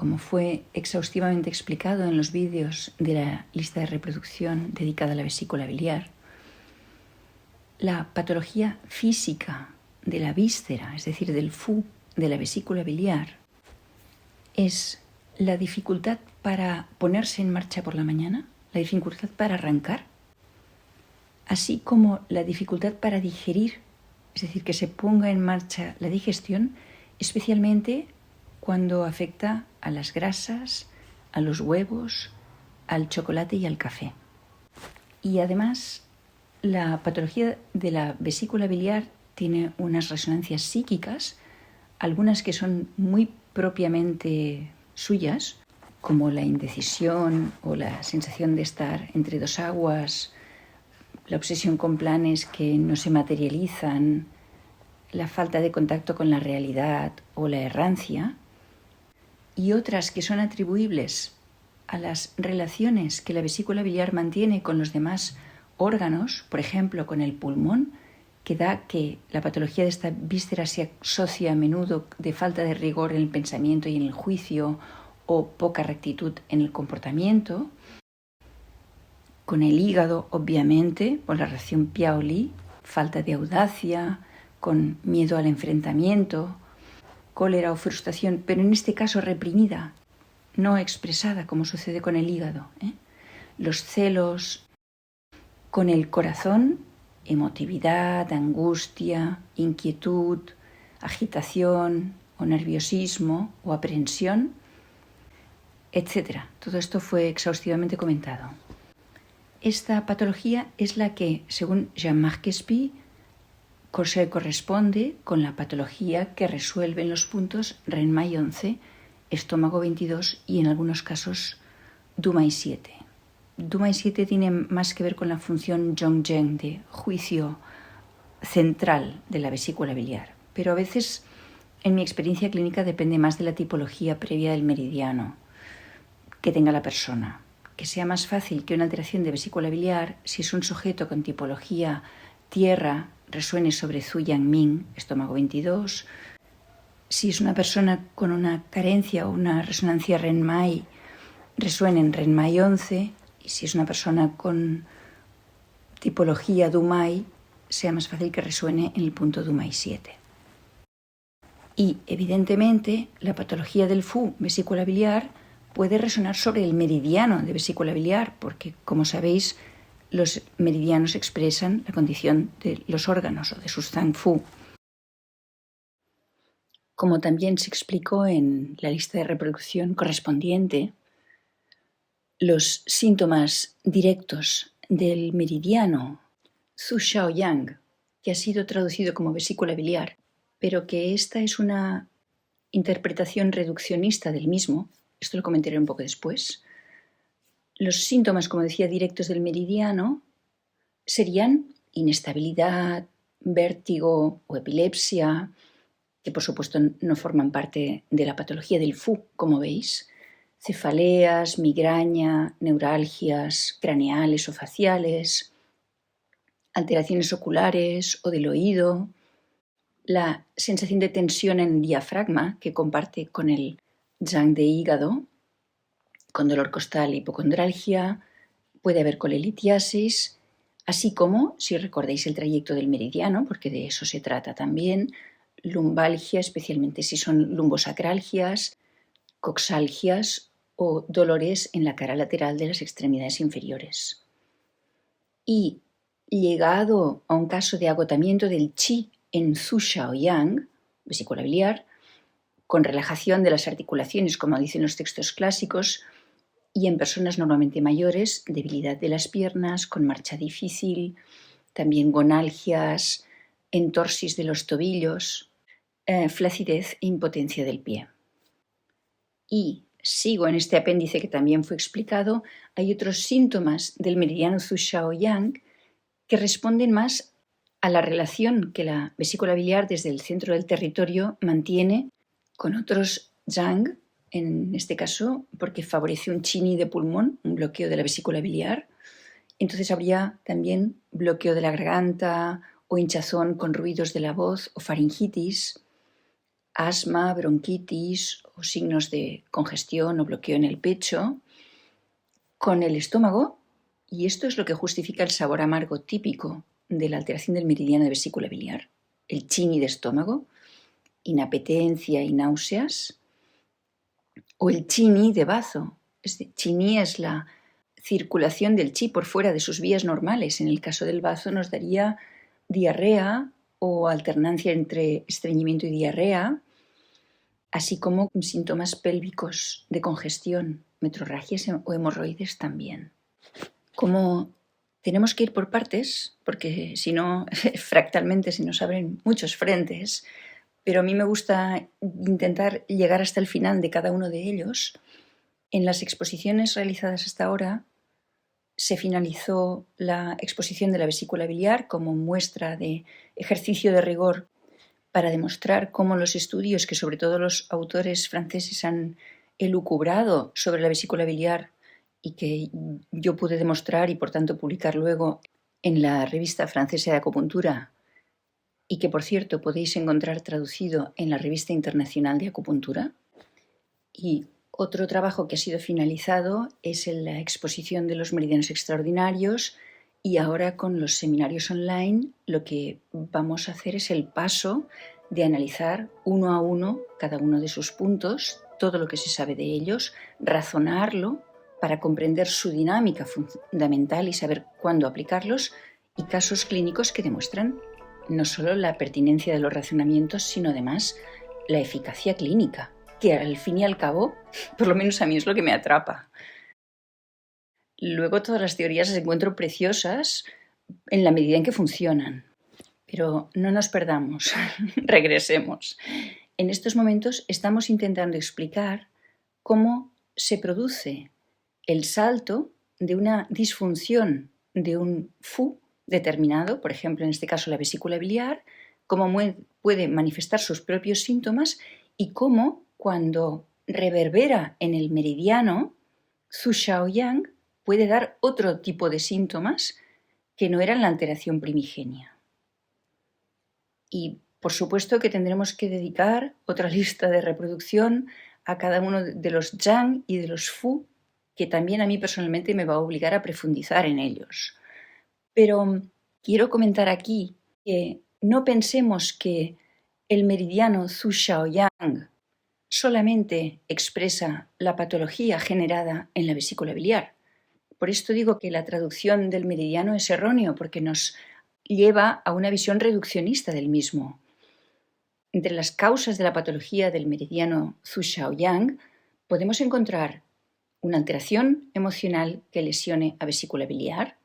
como fue exhaustivamente explicado en los vídeos de la lista de reproducción dedicada a la vesícula biliar, la patología física de la víscera, es decir, del FU de la vesícula biliar, es la dificultad para ponerse en marcha por la mañana, la dificultad para arrancar, así como la dificultad para digerir, es decir, que se ponga en marcha la digestión, especialmente cuando afecta a las grasas, a los huevos, al chocolate y al café. Y además, la patología de la vesícula biliar tiene unas resonancias psíquicas, algunas que son muy propiamente suyas, como la indecisión o la sensación de estar entre dos aguas, la obsesión con planes que no se materializan, la falta de contacto con la realidad o la errancia, y otras que son atribuibles a las relaciones que la vesícula biliar mantiene con los demás órganos, por ejemplo con el pulmón, que da que la patología de esta víscera se asocia a menudo de falta de rigor en el pensamiento y en el juicio o poca rectitud en el comportamiento, con el hígado, obviamente, por la reacción Piauli, falta de audacia, con miedo al enfrentamiento, cólera o frustración, pero en este caso reprimida, no expresada, como sucede con el hígado. Los celos, con el corazón, emotividad, angustia, inquietud, agitación o nerviosismo o aprensión, etc. Todo esto fue exhaustivamente comentado. Esta patología es la que, según Jean-Marc Espy, se corresponde con la patología que resuelven los puntos Renmai 11, estómago 22 y en algunos casos Dumai 7. Dumai 7 tiene más que ver con la función Zhongzheng de juicio central de la vesícula biliar, pero a veces en mi experiencia clínica depende más de la tipología previa del meridiano que tenga la persona. Que sea más fácil que una alteración de vesícula biliar si es un sujeto con tipología tierra resuene sobre Zhu Yang Ming, estómago 22. Si es una persona con una carencia o una resonancia Renmai, resuene en Renmai 11. Y si es una persona con tipología Dumai, sea más fácil que resuene en el punto Dumai 7. Y, evidentemente, la patología del FU, vesícula biliar, puede resonar sobre el meridiano de vesícula biliar, porque, como sabéis, los meridianos expresan la condición de los órganos o de sus Zang Fu. Como también se explicó en la lista de reproducción correspondiente, los síntomas directos del meridiano Zhu Shaoyang, que ha sido traducido como vesícula biliar, pero que esta es una interpretación reduccionista del mismo, esto lo comentaré un poco después. Los síntomas, como decía, directos del meridiano serían inestabilidad, vértigo o epilepsia, que por supuesto no forman parte de la patología del FU, como veis, cefaleas, migraña, neuralgias craneales o faciales, alteraciones oculares o del oído, la sensación de tensión en el diafragma que comparte con el Zhang de hígado, con dolor costal e hipocondralgia, puede haber colelitiasis, así como, si recordáis el trayecto del meridiano, porque de eso se trata también, lumbalgia, especialmente si son lumbosacralgias, coxalgias o dolores en la cara lateral de las extremidades inferiores. Y llegado a un caso de agotamiento del chi en Zhu Shaoyang, vesícula biliar, con relajación de las articulaciones, como dicen los textos clásicos, y en personas normalmente mayores, debilidad de las piernas, con marcha difícil, también gonalgias, entorsis de los tobillos, flacidez e impotencia del pie. Y sigo en este apéndice que también fue explicado, hay otros síntomas del meridiano Zhu Shaoyang que responden más a la relación que la vesícula biliar desde el centro del territorio mantiene con otros Zhang, en este caso porque favorece un chini de pulmón, un bloqueo de la vesícula biliar. Entonces habría también bloqueo de la garganta o hinchazón con ruidos de la voz o faringitis, asma, bronquitis o signos de congestión o bloqueo en el pecho, con el estómago, y esto es lo que justifica el sabor amargo típico de la alteración del meridiano de vesícula biliar, el chini de estómago, inapetencia y náuseas, o el chini de bazo. Chini es la circulación del chi por fuera de sus vías normales. En el caso del bazo nos daría diarrea o alternancia entre estreñimiento y diarrea, así como síntomas pélvicos de congestión, metrorragias o hemorroides también. Como tenemos que ir por partes, porque si no, fractalmente se nos abren muchos frentes, pero a mí me gusta intentar llegar hasta el final de cada uno de ellos. En las exposiciones realizadas hasta ahora se finalizó la exposición de la vesícula biliar como muestra de ejercicio de rigor para demostrar cómo los estudios que sobre todo los autores franceses han elucubrado sobre la vesícula biliar y que yo pude demostrar y por tanto publicar luego en la revista francesa de acupuntura, y que por cierto podéis encontrar traducido en la revista internacional de acupuntura. Y otro trabajo que ha sido finalizado es en la exposición de los meridianos extraordinarios, y ahora con los seminarios online lo que vamos a hacer es el paso de analizar uno a uno cada uno de sus puntos, todo lo que se sabe de ellos, razonarlo para comprender su dinámica fundamental y saber cuándo aplicarlos, y casos clínicos que demuestran no solo la pertinencia de los razonamientos, sino además la eficacia clínica, que al fin y al cabo, por lo menos a mí es lo que me atrapa. Luego todas las teorías las encuentro preciosas en la medida en que funcionan, pero no nos perdamos, regresemos. En estos momentos estamos intentando explicar cómo se produce el salto de una disfunción de un Fu determinado, por ejemplo en este caso la vesícula biliar, cómo puede manifestar sus propios síntomas y cómo cuando reverbera en el meridiano Zhu Xiaoyang puede dar otro tipo de síntomas que no eran la alteración primigenia. Y por supuesto que tendremos que dedicar otra lista de reproducción a cada uno de los Yang y de los Fu, que también a mí personalmente me va a obligar a profundizar en ellos. Pero quiero comentar aquí que no pensemos que el meridiano Zhu Xiaoyang solamente expresa la patología generada en la vesícula biliar. Por esto digo que la traducción del meridiano es erróneo, porque nos lleva a una visión reduccionista del mismo. Entre las causas de la patología del meridiano Zhu Xiaoyang podemos encontrar una alteración emocional que lesione a vesícula biliar,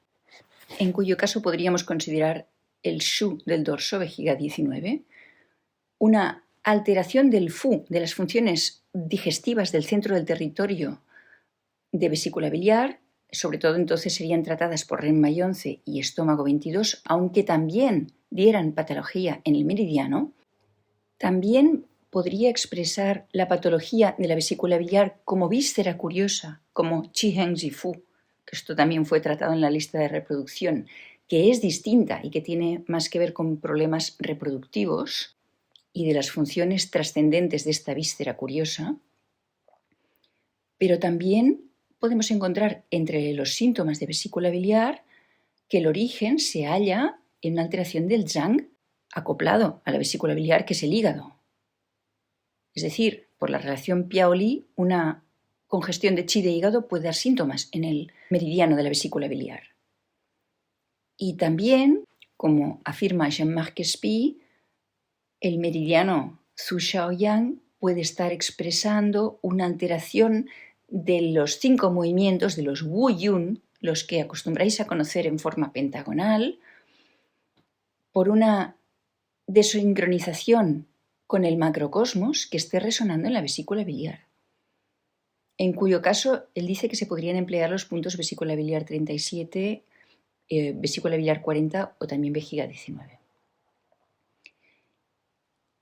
en cuyo caso podríamos considerar el Shu del dorso, vejiga 19, una alteración del Fu, de las funciones digestivas del centro del territorio de vesícula biliar, sobre todo entonces serían tratadas por Renma 11 y estómago 22, aunque también dieran patología en el meridiano. También podría expresar la patología de la vesícula biliar como víscera curiosa, como Qi Heng Zi Fu, que esto también fue tratado en la lista de reproducción, que es distinta y que tiene más que ver con problemas reproductivos y de las funciones trascendentes de esta víscera curiosa. Pero también podemos encontrar entre los síntomas de vesícula biliar que el origen se halla en una alteración del yang acoplado a la vesícula biliar, que es el hígado. Es decir, por la relación Piao-Li, una congestión de chi de hígado puede dar síntomas en el meridiano de la vesícula biliar. Y también, como afirma Jean-Marc Espy, el meridiano Zhu Xiaoyang puede estar expresando una alteración de los 5 movimientos de los Wu Yun, los que acostumbráis a conocer en forma pentagonal, por una desincronización con el macrocosmos que esté resonando en la vesícula biliar, en cuyo caso él dice que se podrían emplear los puntos vesícula biliar 37, vesícula biliar 40 o también vejiga 19.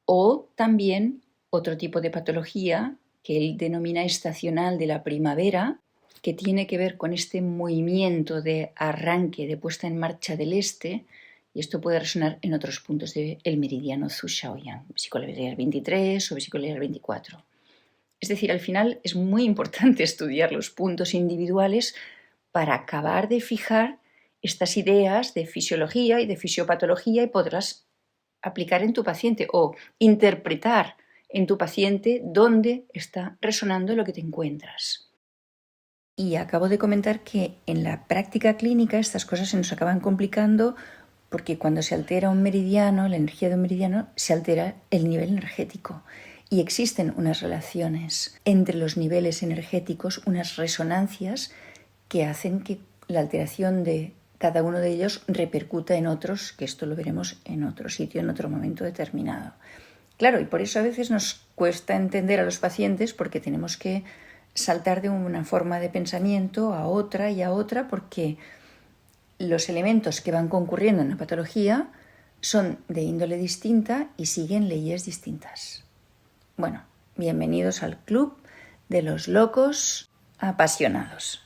O también otro tipo de patología que él denomina estacional de la primavera, que tiene que ver con este movimiento de arranque, de puesta en marcha del este, Y esto puede resonar en otros puntos del meridiano Zhu Shaoyang, vesícula biliar 23 o vesícula biliar 24. Es decir, al final es muy importante estudiar los puntos individuales para acabar de fijar estas ideas de fisiología y de fisiopatología y poderlas aplicar en tu paciente o interpretar en tu paciente dónde está resonando lo que te encuentras. Y acabo de comentar que en la práctica clínica estas cosas se nos acaban complicando porque cuando se altera un meridiano, la energía de un meridiano, se altera el nivel energético. Y existen unas relaciones entre los niveles energéticos, unas resonancias que hacen que la alteración de cada uno de ellos repercuta en otros, que esto lo veremos en otro sitio, en otro momento determinado. Claro, y por eso a veces nos cuesta entender a los pacientes porque tenemos que saltar de una forma de pensamiento a otra y a otra porque los elementos que van concurriendo en la patología son de índole distinta y siguen leyes distintas. Bueno, bienvenidos al club de los locos apasionados.